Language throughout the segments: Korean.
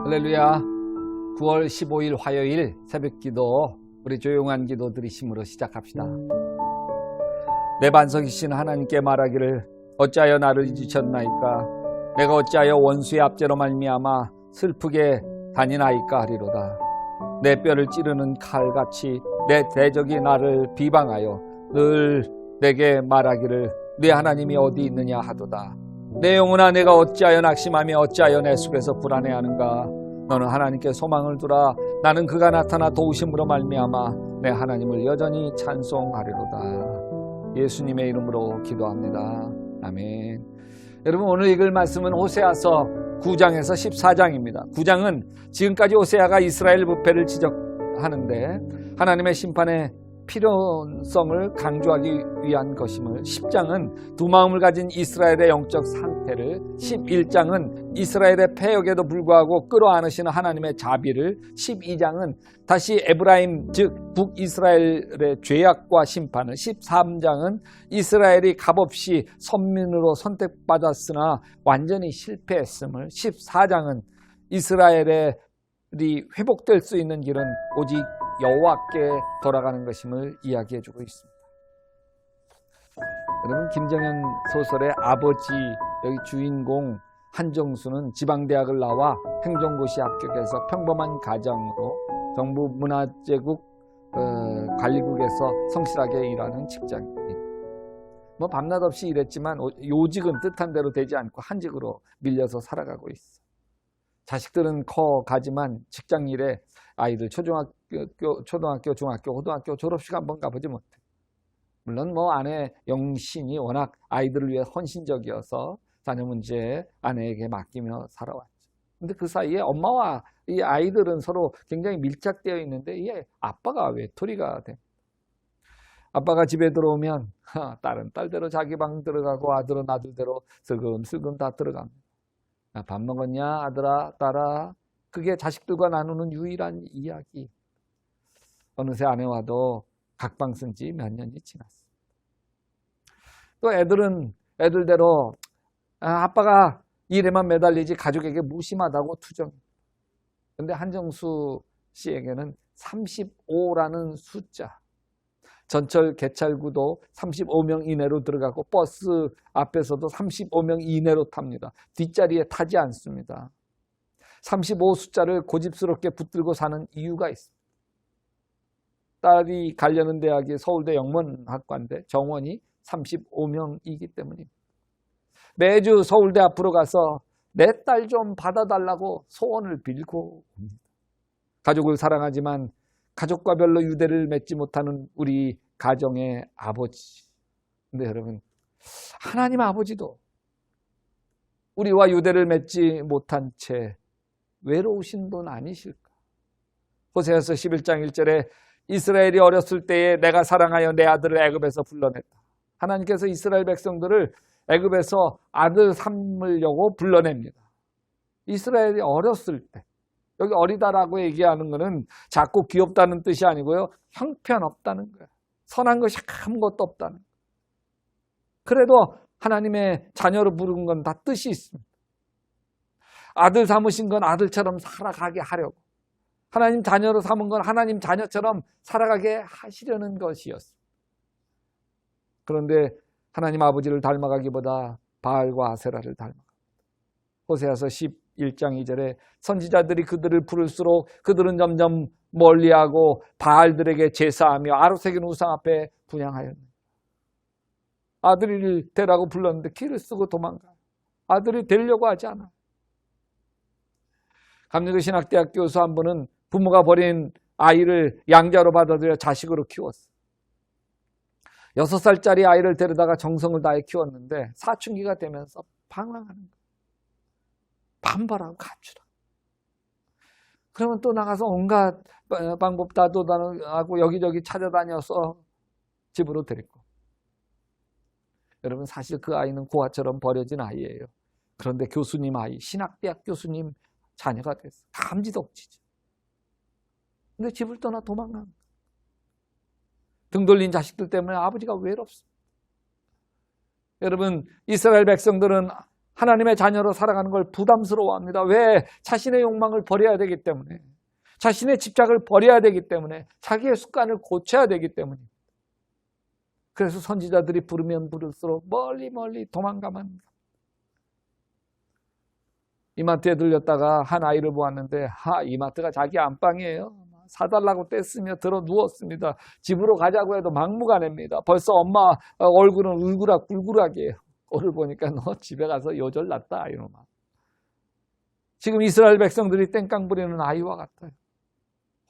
할렐루야. 9월 15일 화요일 새벽기도 우리 조용한 기도 드리심으로 시작합시다. 내 반석이신 하나님께 말하기를 어찌하여 나를 잊으셨나이까. 내가 어찌하여 원수의 압제로 말미암아 슬프게 다니나이까 하리로다. 내 뼈를 찌르는 칼같이 내 대적이 나를 비방하여 늘 내게 말하기를 네 하나님이 어디 있느냐 하도다. 내 영혼아, 내가 어찌하여 낙심하며 어찌하여 내 속에서 불안해하는가. 너는 하나님께 소망을 두라. 나는 그가 나타나 도우심으로 말미암아 내 하나님을 여전히 찬송하리로다. 예수님의 이름으로 기도합니다. 아멘. 여러분, 오늘 읽을 말씀은 호세아서 9장에서 14장입니다. 9장은 지금까지 호세아가 이스라엘 부패를 지적하는데 하나님의 심판의 필요성을 강조하기 위한 것임을, 10장은 두 마음을 가진 이스라엘의 영적 상태를, 11장은 이스라엘의 패역에도 불구하고 끌어안으시는 하나님의 자비를, 12장은 다시 에브라임 즉 북이스라엘의 죄악과 심판을, 13장은 이스라엘이 값없이 선민으로 선택받았으나 완전히 실패했음을, 14장은 이스라엘이 회복될 수 있는 길은 오직 여호와께 돌아가는 것임을 이야기해주고 있습니다. 여러분, 김정현 소설의 아버지, 여기 주인공 한정수는 지방대학을 나와 행정고시 합격해서 평범한 가정으로 정부 문화재국 관리국에서 성실하게 일하는 직장인. 뭐 밤낮 없이 일했지만 요직은 뜻한 대로 되지 않고 한직으로 밀려서 살아가고 있어. 자식들은 커가지만 직장일에 아이들 초등학교, 중학교, 고등학교 졸업식 한번 가보지 못해. 물론 뭐 아내 영신이 워낙 아이들을 위해 헌신적이어서 자녀 문제에 아내에게 맡기며 살아왔죠. 근데 그 사이에 엄마와 이 아이들은 서로 굉장히 밀착되어 있는데 이게 아빠가 외톨이가 돼. 아빠가 집에 들어오면 딸은 딸대로 자기 방 들어가고 아들은 아들대로 슬금슬금 다 들어갑니다. 밥 먹었냐 아들아 딸아. 그게 자식들과 나누는 유일한 이야기. 어느새 아내와도 각방 쓴 지 몇 년이 지났습니다. 또 애들은 애들대로 아빠가 일에만 매달리지 가족에게 무심하다고 투정. 근데 한정수 씨에게는 35라는 숫자. 전철 개찰구도 35명 이내로 들어가고 버스 앞에서도 35명 이내로 탑니다. 뒷자리에 타지 않습니다. 35 숫자를 고집스럽게 붙들고 사는 이유가 있습니다. 딸이 가려는 대학이 서울대 영문학과인데 정원이 35명이기 때문입니다. 매주 서울대 앞으로 가서 내 딸 좀 받아달라고 소원을 빌고 옵니다. 가족을 사랑하지만 가족과 별로 유대를 맺지 못하는 우리 가정의 아버지. 근데 여러분, 하나님 아버지도 우리와 유대를 맺지 못한 채 외로우신 분 아니실까? 호세아서 11장 1절에 이스라엘이 어렸을 때에 내가 사랑하여 내 아들을 애굽에서 불러냈다. 하나님께서 이스라엘 백성들을 애굽에서 아들 삼으려고 불러냅니다. 이스라엘이 어렸을 때. 여기 어리다라고 얘기하는 것은 작고 귀엽다는 뜻이 아니고요. 형편없다는 거예요. 선한 것이 아무것도 없다는 거예요. 그래도 하나님의 자녀로 부른 건 다 뜻이 있습니다. 아들 삼으신 건 아들처럼 살아가게 하려고. 하나님 자녀로 삼은 건 하나님 자녀처럼 살아가게 하시려는 것이었습니다. 그런데 하나님 아버지를 닮아가기보다 바알과 아세라를 닮아갑니다. 호세아서 11장 2절에 선지자들이 그들을 부를수록 그들은 점점 멀리하고 바알들에게 제사하며 아로새긴 우상 앞에 분향하였느니라. 아들을 되라고 불렀는데 키를 쓰고 도망가요. 아들이 되려고 하지 않아요. 감리교 신학대학 교수 한 분은 부모가 버린 아이를 양자로 받아들여 자식으로 키웠어요. 6살짜리 아이를 데려다가 정성을 다해 키웠는데 사춘기가 되면서 방황하는 거예요. 반발하고 가출하고. 그러면 또 나가서 온갖 방법 다 도단하고 여기저기 찾아다녀서 집으로 데리고. 여러분, 사실 그 아이는 고아처럼 버려진 아이예요. 그런데 교수님 아이, 신학대학 교수님 자녀가 됐어요. 감지덕지죠. 근데 집을 떠나 도망간 거예요. 등 돌린 자식들 때문에 아버지가 외롭습니다. 여러분, 이스라엘 백성들은 하나님의 자녀로 살아가는 걸 부담스러워합니다. 왜? 자신의 욕망을 버려야 되기 때문에, 자신의 집착을 버려야 되기 때문에, 자기의 습관을 고쳐야 되기 때문입니다. 그래서 선지자들이 부르면 부를수록 멀리 멀리 도망가만 합니다. 이마트에 들렸다가 한 아이를 보았는데 이마트가 자기 안방이에요. 사달라고 떼쓰며 들어 누웠습니다. 집으로 가자고 해도 막무가내입니다. 벌써 엄마 얼굴은 울그락불그락이에요. 꼴을 보니까 너 집에 가서 요절났다 이놈아. 지금 이스라엘 백성들이 땡깡 부리는 아이와 같아요.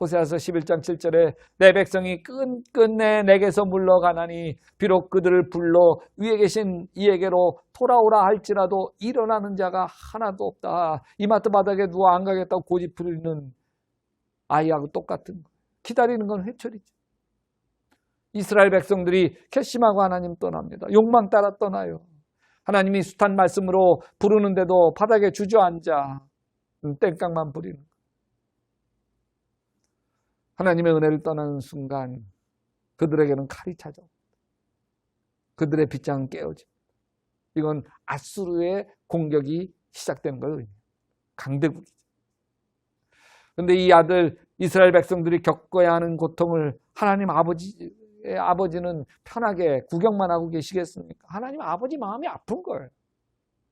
호세아서 11장 7절에 내 백성이 끝끝내 내게서 물러가나니 비록 그들을 불러 위에 계신 이에게로 돌아오라 할지라도 일어나는 자가 하나도 없다. 이마트 바닥에 누워 안 가겠다고 고집 부리는 아이하고 똑같은 거예요. 기다리는 건 회초리죠. 이스라엘 백성들이 결심하고 하나님 떠납니다. 욕망 따라 떠나요. 하나님이 숱한 말씀으로 부르는데도 바닥에 주저앉아 땡깡만 부리는 거예요. 하나님의 은혜를 떠나는 순간 그들에게는 칼이 찾아옵니다. 그들의 빗장은 깨어집니다. 이건 아수르의 공격이 시작된 걸 의미해요. 강대국이죠. 그런데 이 아들 이스라엘 백성들이 겪어야 하는 고통을 하나님 아버지는 편하게 구경만 하고 계시겠습니까? 하나님 아버지 마음이 아픈 거예요.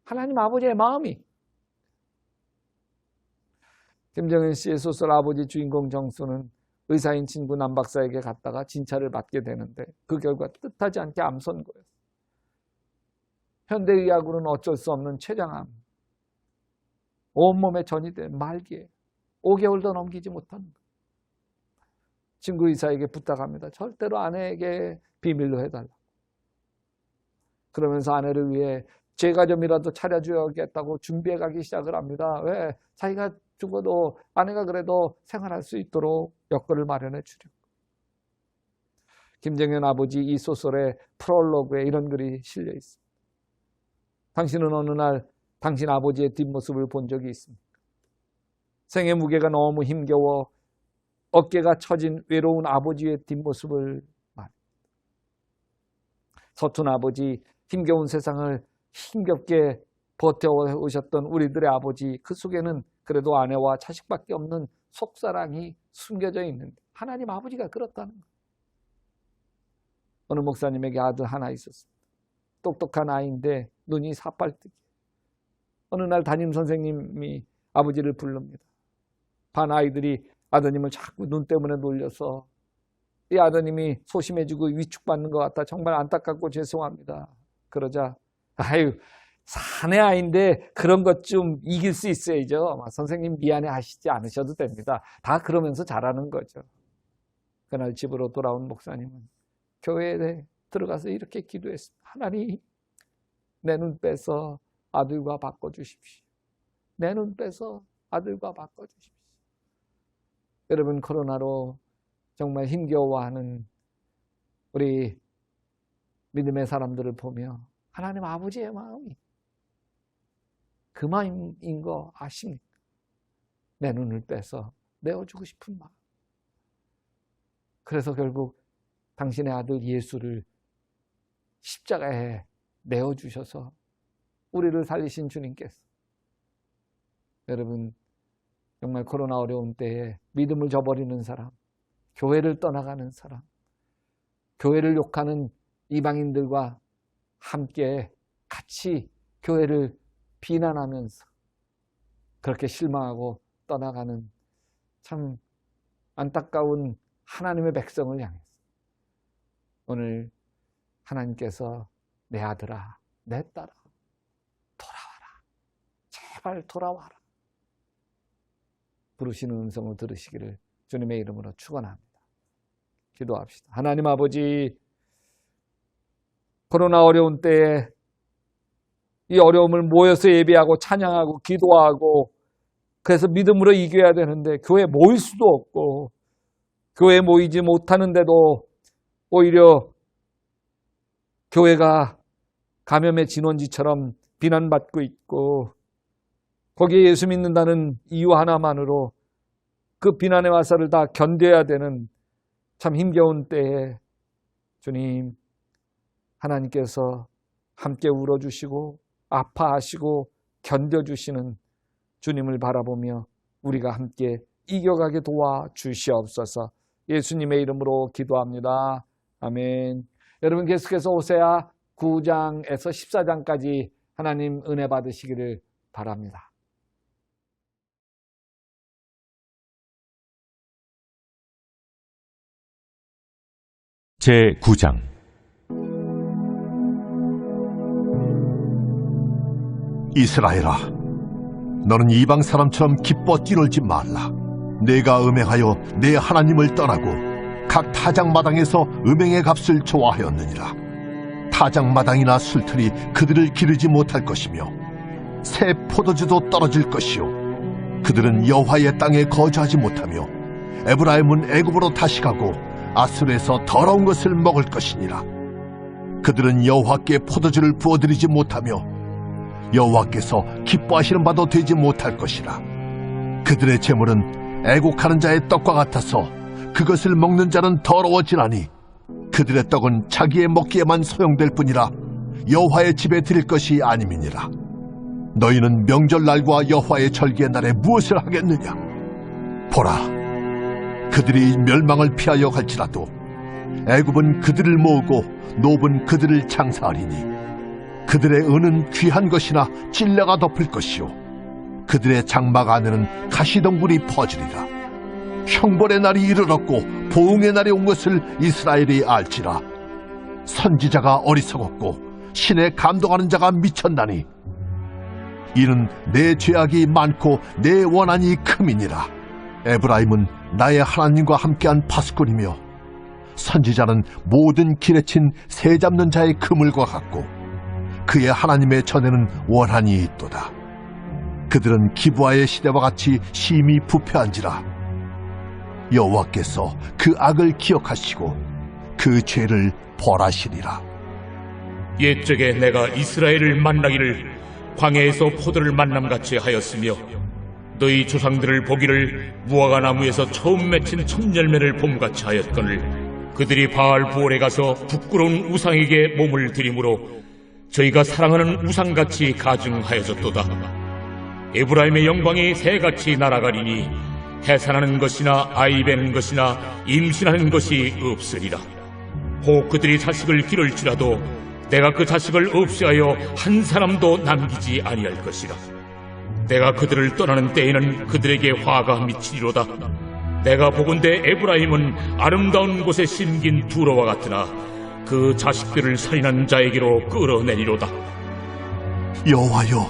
하나님 아버지의 마음이. 김정은 씨의 소설 아버지 주인공 정수는 의사인 친구 남 박사에게 갔다가 진찰을 받게 되는데 그 결과 뜻하지 않게 암 선고였어요. 현대의학으로는 어쩔 수 없는 췌장암. 온몸에 전이 된 말기에 5개월도 넘기지 못한 것. 친구 의사에게 부탁합니다. 절대로 아내에게 비밀로 해달라고. 그러면서 아내를 위해 제과점이라도 차려줘야겠다고 준비해 가기 시작을 합니다. 왜? 자기가 죽어도 아내가 그래도 생활할 수 있도록 여건을 마련해 주려고. 김정현 아버지 이 소설의 프롤로그에 이런 글이 실려 있습니다. 당신은 어느 날 당신 아버지의 뒷모습을 본 적이 있습니까? 생의 무게가 너무 힘겨워 어깨가 처진 외로운 아버지의 뒷모습을 말합니다. 서툰 아버지, 힘겨운 세상을 힘겹게 버텨오셨던 우리들의 아버지, 그 속에는 그래도 아내와 자식밖에 없는 속사랑이 숨겨져 있는데 하나님 아버지가 그렇다는 거예요. 어느 목사님에게 아들 하나 있었습니다. 똑똑한 아이인데 눈이 사빨뜨기. 어느 날 담임 선생님이 아버지를 부릅니다. 반 아이들이 아드님을 자꾸 눈 때문에 놀려서 이 아드님이 소심해지고 위축받는 것 같아 정말 안타깝고 죄송합니다. 그러자 아유 사내 아이인데 그런 것 좀 이길 수 있어야죠. 선생님 미안해 하시지 않으셔도 됩니다. 다 그러면서 잘하는 거죠. 그날 집으로 돌아온 목사님은 교회에 들어가서 이렇게 기도했습니다. 하나님 내 눈 빼서 아들과 바꿔주십시오. 내 눈 빼서 아들과 바꿔주십시오. 여러분 코로나로 정말 힘겨워하는 우리 믿음의 사람들을 보며 하나님 아버지의 마음이 그 마음인 거 아십니까? 내 눈을 빼서 내어주고 싶은 마음. 그래서 결국 당신의 아들 예수를 십자가에 내어주셔서 우리를 살리신 주님께서 여러분 정말 코로나 어려운 때에 믿음을 저버리는 사람, 교회를 떠나가는 사람, 교회를 욕하는 이방인들과 함께 같이 교회를 비난하면서 그렇게 실망하고 떠나가는 참 안타까운 하나님의 백성을 향해서 오늘 하나님께서 내 아들아, 내 딸아, 돌아와라. 제발 돌아와라. 부르시는 음성을 들으시기를 주님의 이름으로 축원합니다. 기도합시다. 하나님 아버지, 코로나 어려운 때에 이 어려움을 모여서 예배하고 찬양하고 기도하고 그래서 믿음으로 이겨야 되는데 교회에 모일 수도 없고 교회에 모이지 못하는데도 오히려 교회가 감염의 진원지처럼 비난받고 있고 거기에 예수 믿는다는 이유 하나만으로 그 비난의 화살을 다 견뎌야 되는 참 힘겨운 때에 주님 하나님께서 함께 울어주시고 아파하시고 견뎌주시는 주님을 바라보며 우리가 함께 이겨가게 도와주시옵소서. 예수님의 이름으로 기도합니다. 아멘. 여러분 계속해서 호세아 9장에서 14장까지 하나님 은혜 받으시기를 바랍니다. 제9장 이스라엘아, 너는 이방 사람처럼 기뻐 뛰놀지 말라. 내가 음행하여 내 하나님을 떠나고 각 타작마당에서 음행의 값을 좋아하였느니라. 타작마당이나 술틀이 그들을 기르지 못할 것이며 새 포도주도 떨어질 것이요 그들은 여호와의 땅에 거주하지 못하며 에브라임은 애굽으로 다시 가고 아수르에서 더러운 것을 먹을 것이니라. 그들은 여호와께 포도주를 부어드리지 못하며 여호와께서 기뻐하시는 바도 되지 못할 것이라. 그들의 재물은 애곡하는 자의 떡과 같아서 그것을 먹는 자는 더러워지나니 그들의 떡은 자기의 먹기에만 소용될 뿐이라 여호와의 집에 드릴 것이 아님이니라. 너희는 명절날과 여호와의 절기의 날에 무엇을 하겠느냐? 보라, 그들이 멸망을 피하여 갈지라도 애굽은 그들을 모으고 노브는 그들을 장사하리니 그들의 은은 귀한 것이나 찔레가 덮을 것이요 그들의 장막 안에는 가시덩굴이 퍼지리라. 형벌의 날이 이르렀고 보응의 날이 온 것을 이스라엘이 알지라. 선지자가 어리석었고 신에 감동하는 자가 미쳤나니 이는 내 죄악이 많고 내 원한이 큼이니라. 에브라임은 나의 하나님과 함께한 파수꾼이며 선지자는 모든 길에 친 새 잡는 자의 그물과 같고 그의 하나님의 전에는 원한이 있도다. 그들은 기브아의 시대와 같이 심히 부패한지라. 여호와께서 그 악을 기억하시고 그 죄를 벌하시리라. 옛적에 내가 이스라엘을 만나기를 광야에서 포도를 만남같이 하였으며 너희 조상들을 보기를 무화과 나무에서 처음 맺힌 첫 열매를 봄같이 하였거늘 그들이 바알 부올에 가서 부끄러운 우상에게 몸을 들이므로 저희가 사랑하는 우상같이 가증하여졌도다. 에브라임의 영광이 새같이 날아가리니 해산하는 것이나 아이 베는 것이나 임신하는 것이 없으리라. 혹 그들이 자식을 기를지라도 내가 그 자식을 없이하여 한 사람도 남기지 아니할 것이라. 내가 그들을 떠나는 때에는 그들에게 화가 미치리로다. 내가 보건대 에브라임은 아름다운 곳에 심긴 두로와 같으나 그 자식들을 살인한 자에게로 끌어내리로다. 여호와여,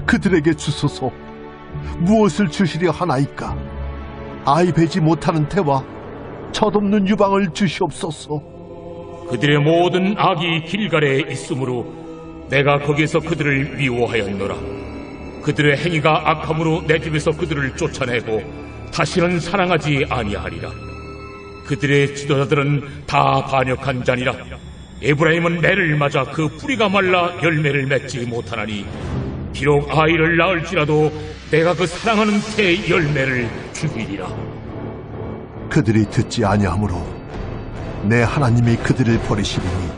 그들에게 주소서. 무엇을 주시려 하나이까? 아이 베지 못하는 태와 젖없는 유방을 주시옵소서. 그들의 모든 악이 길갈에 있으므로 내가 거기에서 그들을 미워하였노라. 그들의 행위가 악함으로 내 집에서 그들을 쫓아내고 다시는 사랑하지 아니하리라. 그들의 지도자들은 다 반역한 자니라. 에브라임은 매를 맞아 그 뿌리가 말라 열매를 맺지 못하나니 비록 아이를 낳을지라도 내가 그 사랑하는 태의 열매를 죽이리라. 그들이 듣지 아니하므로 내 하나님이 그들을 버리시리니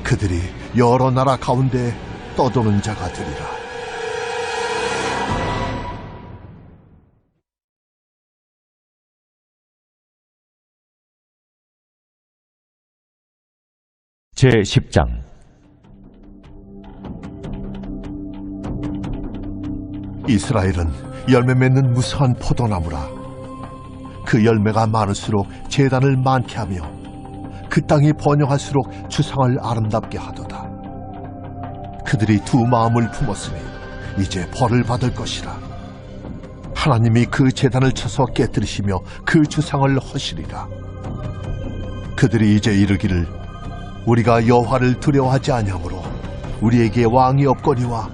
그들이 여러 나라 가운데 떠도는 자가 되리라. 제10장 이스라엘은 열매 맺는 무성한 포도나무라. 그 열매가 많을수록 제단을 많게 하며 그 땅이 번영할수록 주상을 아름답게 하도다. 그들이 두 마음을 품었으니 이제 벌을 받을 것이라. 하나님이 그 제단을 쳐서 깨뜨리시며 그 주상을 허시리라. 그들이 이제 이르기를 우리가 여호와를 두려워하지 아니하므로 우리에게 왕이 없거니와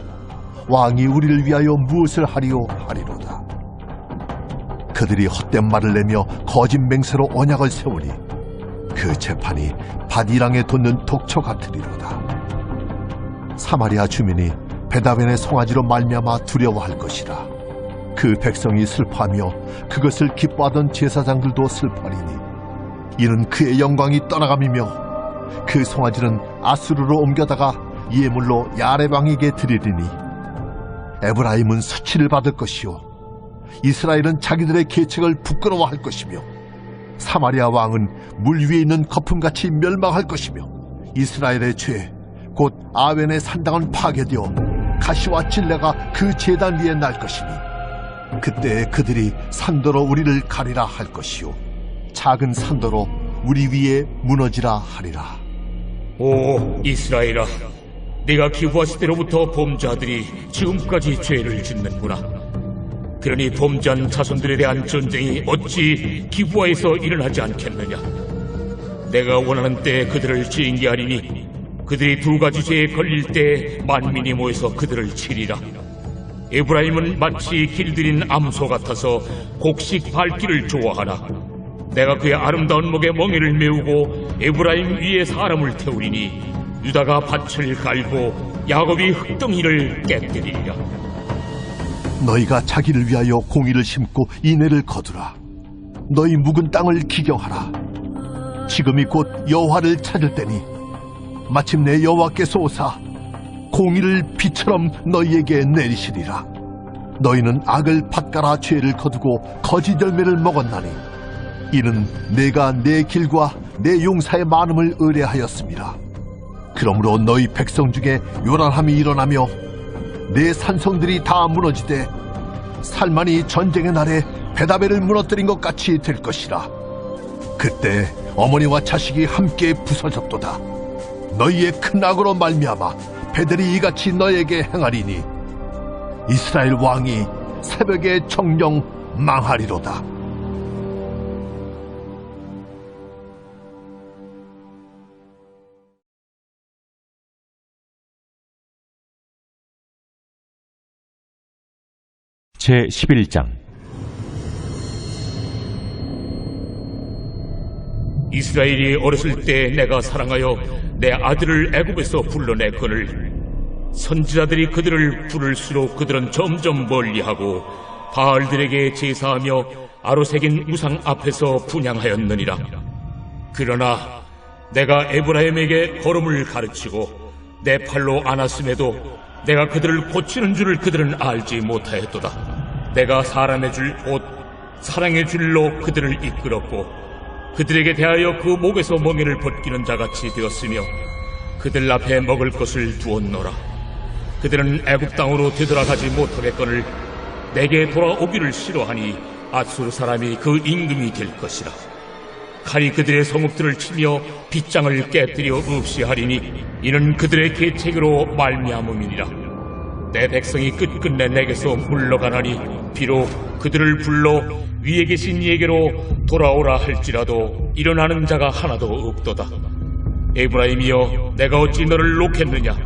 왕이 우리를 위하여 무엇을 하리요 하리로다. 그들이 헛된 말을 내며 거짓 맹세로 언약을 세우니 그 재판이 밭이랑에 돋는 독초 같으리로다. 사마리아 주민이 베다벤의 송아지로 말미암아 두려워할 것이라. 그 백성이 슬퍼하며 그것을 기뻐하던 제사장들도 슬퍼하리니 이는 그의 영광이 떠나감이며 그 송아지는 아수르로 옮겨다가 예물로 야레방에게 드리리니 에브라임은 수치를 받을 것이요 이스라엘은 자기들의 계책을 부끄러워할 것이며 사마리아 왕은 물 위에 있는 거품같이 멸망할 것이며 이스라엘의 죄 곧 아웬의 산당은 파괴되어 가시와 찔레가 그 제단 위에 날 것이니 그때 그들이 산도로 우리를 가리라 할 것이요 작은 산도로 우리 위에 무너지라 하리라. 오 이스라엘아, 네가 기브아 때로부터 범죄자들이 지금까지 죄를 짓는구나. 그러니 범죄한 자손들에 대한 전쟁이 어찌 기브아에서 일어나지 않겠느냐. 내가 원하는 때에 그들을 징계하리니 그들이 두 가지 죄에 걸릴 때 만민이 모여서 그들을 치리라. 에브라임은 마치 길들인 암소 같아서 곡식 밟기를 좋아하나 내가 그의 아름다운 목에 멍에를 메우고 에브라임 위에 사람을 태우리니 유다가 밭을 갈고 야곱이 흙덩이를 깨뜨리리라. 너희가 자기를 위하여 공의를 심고 인애를 거두라. 너희 묵은 땅을 기경하라. 지금이 곧 여호와를 찾을 때니 마침내 여호와께서 오사 공의를 비처럼 너희에게 내리시리라. 너희는 악을 밭갈아 죄를 거두고 거짓 열매를 먹었나니 이는 내가 내 길과 내 용사의 많음을 의뢰하였습니다. 그러므로 너희 백성 중에 요란함이 일어나며 내 산성들이 다 무너지되 살만이 전쟁의 날에 베다벨을 무너뜨린 것 같이 될 것이라. 그때 어머니와 자식이 함께 부서졌도다. 너희의 큰 악으로 말미암아 배들이 이같이 너에게 행하리니 이스라엘 왕이 새벽에 정령 망하리로다. 제11장 이스라엘이 어렸을 때 내가 사랑하여 내 아들을 애굽에서 불러냈거늘 선지자들이 그들을 부를수록 그들은 점점 멀리하고 바알들에게 제사하며 아로새긴 우상 앞에서 분향하였느니라. 그러나 내가 에브라임에게 걸음을 가르치고 내 팔로 안았음에도 내가 그들을 고치는 줄을 그들은 알지 못하였도다. 내가 사람의 줄 곧 사랑의 줄로 그들을 이끌었고 그들에게 대하여 그 목에서 멍에를 벗기는 자같이 되었으며 그들 앞에 먹을 것을 두었노라. 그들은 애굽 땅으로 되돌아가지 못하겠거늘 내게 돌아오기를 싫어하니 앗수르 사람이 그 임금이 될 것이라. 칼이 그들의 성읍들을 치며 빗장을 깨뜨려 없이 하리니 이는 그들의 계책으로 말미암음이니라. 내 백성이 끝끝내 내게서 물러가나니 비록 그들을 불러 위에 계신 이에게로 돌아오라 할지라도 일어나는 자가 하나도 없도다. 에브라임이여, 내가 어찌 너를 놓겠느냐?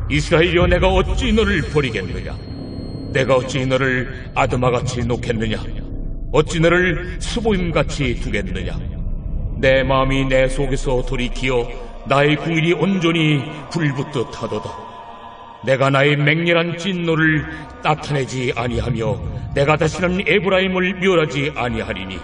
이스라엘이여, 내가 어찌 너를 버리겠느냐? 내가 어찌 너를 아드마같이 놓겠느냐? 어찌 너를 스보임같이 두겠느냐? 내 마음이 내 속에서 돌이키어 나의 궁일이 온전히 불붙듯 하도다. 내가 나의 맹렬한 진노를 나타내지 아니하며 내가 다시는 에브라임을 멸하지 아니하리니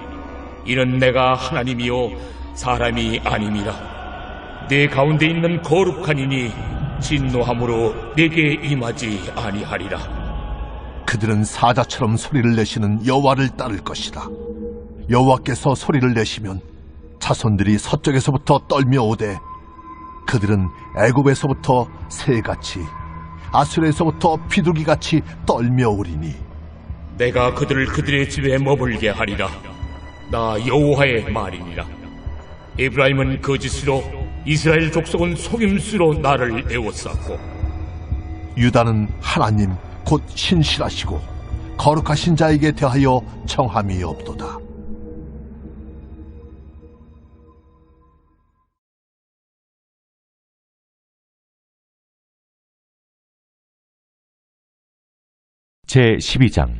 이는 내가 하나님이요 사람이 아님이라. 내 가운데 있는 거룩한 이니 진노함으로 내게 임하지 아니하리라. 그들은 사자처럼 소리를 내시는 여호와를 따를 것이다. 여호와께서 소리를 내시면 자손들이 서쪽에서부터 떨며 오되 그들은 애굽에서부터 새같이 아수르에서부터 비둘기같이 떨며 오리니 내가 그들을 그들의 집에 머물게 하리라. 나 여호와의 말이니라. 에브라임은 거짓으로 이스라엘 족속은 속임수로 나를 애워쌌고 유다는 하나님 곧 신실하시고 거룩하신 자에게 대하여 청함이 없도다. 제12장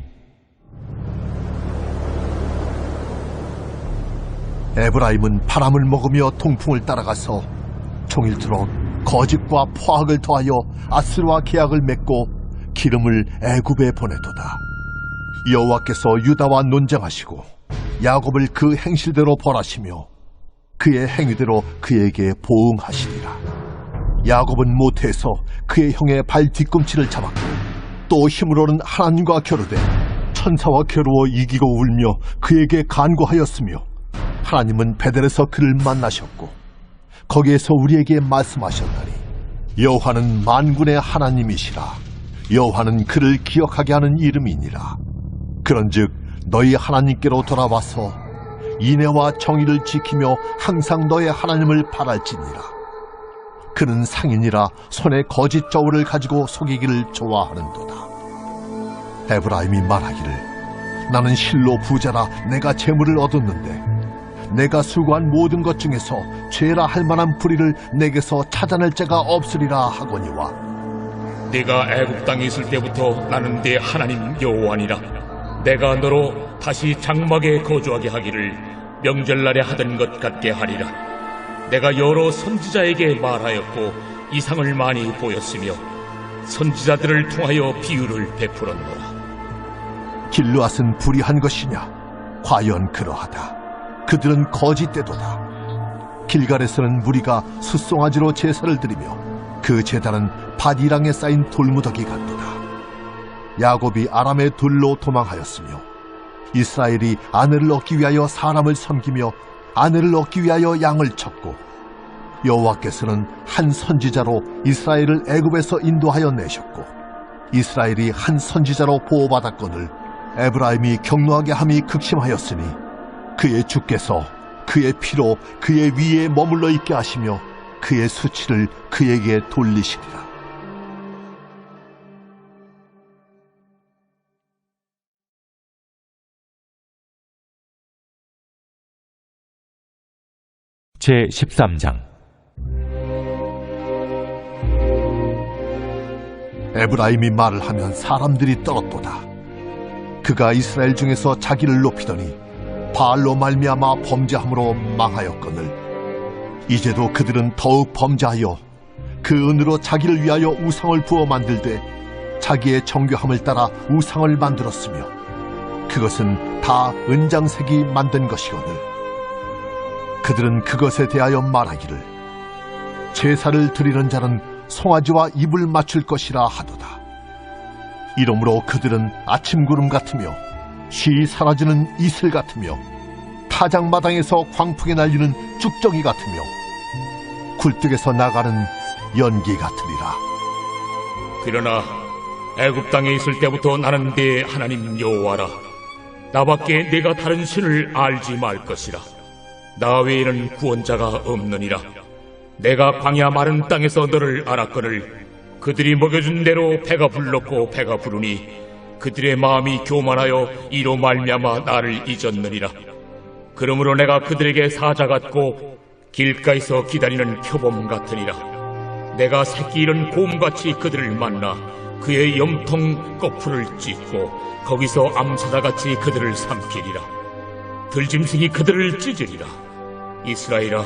에브라임은 바람을 먹으며 통풍을 따라가서 종일토록 거짓과 포악을 더하여 아스르와 계약을 맺고 기름을 애굽에 보내도다. 여호와께서 유다와 논쟁하시고 야곱을 그 행실대로 벌하시며 그의 행위대로 그에게 보응하시리라. 야곱은 모태에서 그의 형의 발 뒤꿈치를 잡았고 또 힘으로는 하나님과 겨루되 천사와 겨루어 이기고 울며 그에게 간구하였으며 하나님은 베델에서 그를 만나셨고 거기에서 우리에게 말씀하셨나니 여호와는 만군의 하나님이시라. 여호와는 그를 기억하게 하는 이름이니라. 그런즉 너희 하나님께로 돌아와서 인애와 정의를 지키며 항상 너의 하나님을 바랄지니라. 그는 상인이라 손에 거짓 저울을 가지고 속이기를 좋아하는도다. 에브라임이 말하기를 나는 실로 부자라 내가 재물을 얻었는데 내가 수고한 모든 것 중에서 죄라 할 만한 불의를 내게서 찾아낼 자가 없으리라 하거니와 네가 애굽 땅에 있을 때부터 나는 네 하나님 여호와니라. 내가 너로 다시 장막에 거주하게 하기를 명절날에 하던 것 같게 하리라. 내가 여러 선지자에게 말하였고 이상을 많이 보였으며 선지자들을 통하여 비유를 베풀었노라. 길르앗은 불의한 것이냐? 과연 그러하다. 그들은 거짓되도다. 길갈에서는 무리가 숫송아지로 제사를 드리며 그 제단은 밭이랑에 쌓인 돌무더기 같도다. 야곱이 아람의 둘로 도망하였으며 이스라엘이 아내를 얻기 위하여 사람을 섬기며 아내를 얻기 위하여 양을 쳤고 여호와께서는 한 선지자로 이스라엘을 애굽에서 인도하여 내셨고 이스라엘이 한 선지자로 보호받았거늘 에브라임이 경노하게 함이 극심하였으니 그의 주께서 그의 피로 그의 위에 머물러 있게 하시며 그의 수치를 그에게 돌리시리라. 제13장 에브라임이 말을 하면 사람들이 떨었도다. 그가 이스라엘 중에서 자기를 높이더니 바알로 말미암아 범죄함으로 망하였거늘 이제도 그들은 더욱 범죄하여 그 은으로 자기를 위하여 우상을 부어 만들되 자기의 정교함을 따라 우상을 만들었으며 그것은 다 은장색이 만든 것이거늘 그들은 그것에 대하여 말하기를 제사를 드리는 자는 송아지와 입을 맞출 것이라 하도다. 이러므로 그들은 아침 구름 같으며 쉬이 사라지는 이슬 같으며 타작마당에서 광풍에 날리는 쭉정이 같으며 굴뚝에서 나가는 연기 같으리라. 그러나 애굽 땅에 있을 때부터 나는 네 하나님 여호와라. 나밖에 네가 다른 신을 알지 말 것이라. 나 외에는 구원자가 없느니라. 내가 광야 마른 땅에서 너를 알았거늘 그들이 먹여준 대로 배가 불렀고 배가 부르니 그들의 마음이 교만하여 이로 말미암아 나를 잊었느니라. 그러므로 내가 그들에게 사자 같고 길가에서 기다리는 표범 같으니라. 내가 새끼 잃은 곰같이 그들을 만나 그의 염통 거풀을 찢고 거기서 암사자같이 그들을 삼키리라. 들짐승이 그들을 찢으리라. 이스라엘아,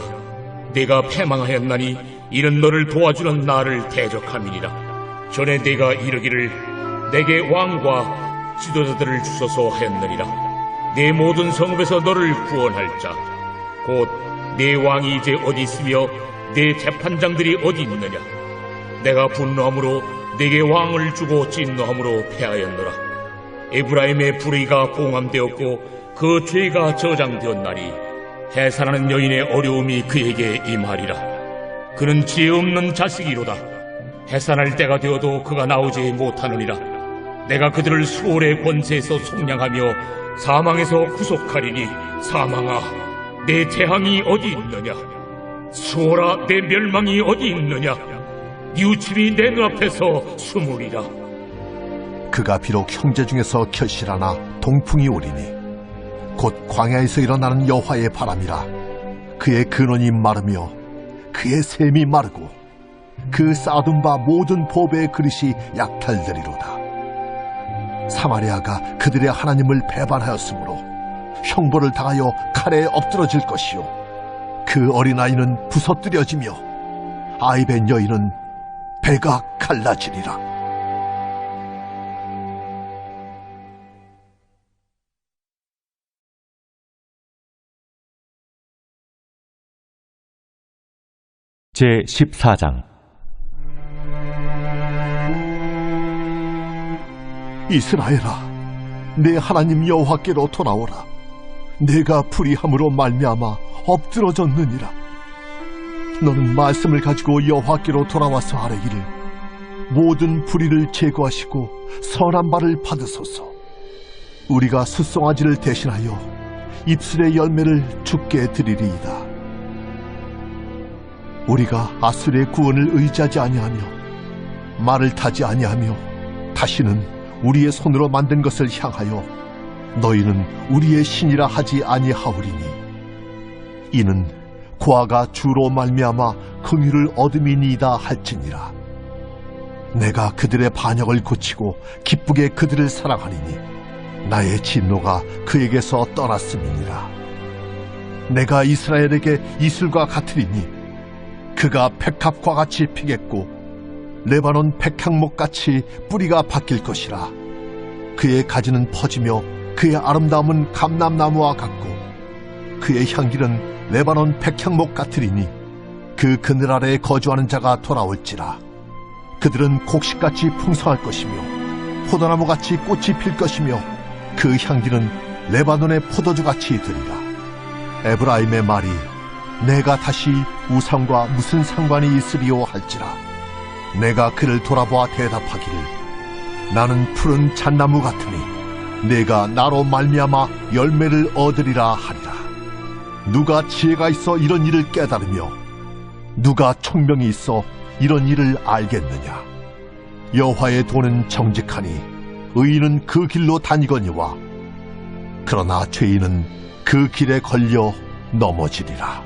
내가 패망하였나니 이는 너를 도와주는 나를 대적함이니라. 전에 내가 이르기를 내게 왕과 지도자들을 주소서 하였느니라. 내 모든 성읍에서 너를 구원할 자 곧 내 왕이 이제 어디 있으며 내 재판장들이 어디 있느냐. 내가 분노함으로 내게 왕을 주고 진노함으로 패하였노라. 에브라임의 불의가 봉함되었고 그 죄가 저장되었나니 해산하는 여인의 어려움이 그에게 임하리라. 그는 지혜 없는 자식이로다. 해산할 때가 되어도 그가 나오지 못하느니라. 내가 그들을 수월의 권세에서 속량하며 사망에서 구속하리니 사망아, 내 재앙이 어디 있느냐. 수월아, 내 멸망이 어디 있느냐. 뉘우침이 내 눈앞에서 숨으리라. 그가 비록 형제 중에서 결실하나 동풍이 오리니 곧 광야에서 일어나는 여호와의 바람이라. 그의 근원이 마르며 그의 샘이 마르고 그 쌓아둔 바 모든 보배의 그릇이 약탈되리로다. 사마리아가 그들의 하나님을 배반하였으므로 형벌을 당하여 칼에 엎드러질 것이요 그 어린아이는 부서뜨려지며 아이벤 여인은 배가 갈라지리라. 제14장 이스라엘아, 내 하나님 여호와께로 돌아오라. 내가 불의함으로 말미암아 엎드러졌느니라. 너는 말씀을 가지고 여호와께로 돌아와서 아뢰기를, 모든 불의를 제거하시고 선한 바를 받으소서. 우리가 숫송아지를 대신하여 입술의 열매를 주께 드리리이다. 우리가 아수르의 구원을 의지하지 아니하며 말을 타지 아니하며 다시는 우리의 손으로 만든 것을 향하여 너희는 우리의 신이라 하지 아니하오리니, 이는 고아가 주로 말미암아 긍휼을 얻음이니이다 할지니라. 내가 그들의 반역을 고치고 기쁘게 그들을 사랑하리니 나의 진노가 그에게서 떠났음이니라. 내가 이스라엘에게 이슬과 같으리니 그가 백합과 같이 피겠고 레바논 백향목같이 뿌리가 바뀔 것이라. 그의 가지는 퍼지며 그의 아름다움은 감람나무와 같고 그의 향기는 레바논 백향목 같으리니 그 그늘 아래에 거주하는 자가 돌아올지라. 그들은 곡식같이 풍성할 것이며 포도나무같이 꽃이 필 것이며 그 향기는 레바논의 포도주같이 되리라. 에브라임의 말이 내가 다시 우상과 무슨 상관이 있으리요 할지라. 내가 그를 돌아보아 대답하기를, 나는 푸른 잣나무 같으니 내가 나로 말미암아 열매를 얻으리라 하리라. 누가 지혜가 있어 이런 일을 깨달으며 누가 총명이 있어 이런 일을 알겠느냐. 여호와의 도는 정직하니 의인은 그 길로 다니거니와 그러나 죄인은 그 길에 걸려 넘어지리라.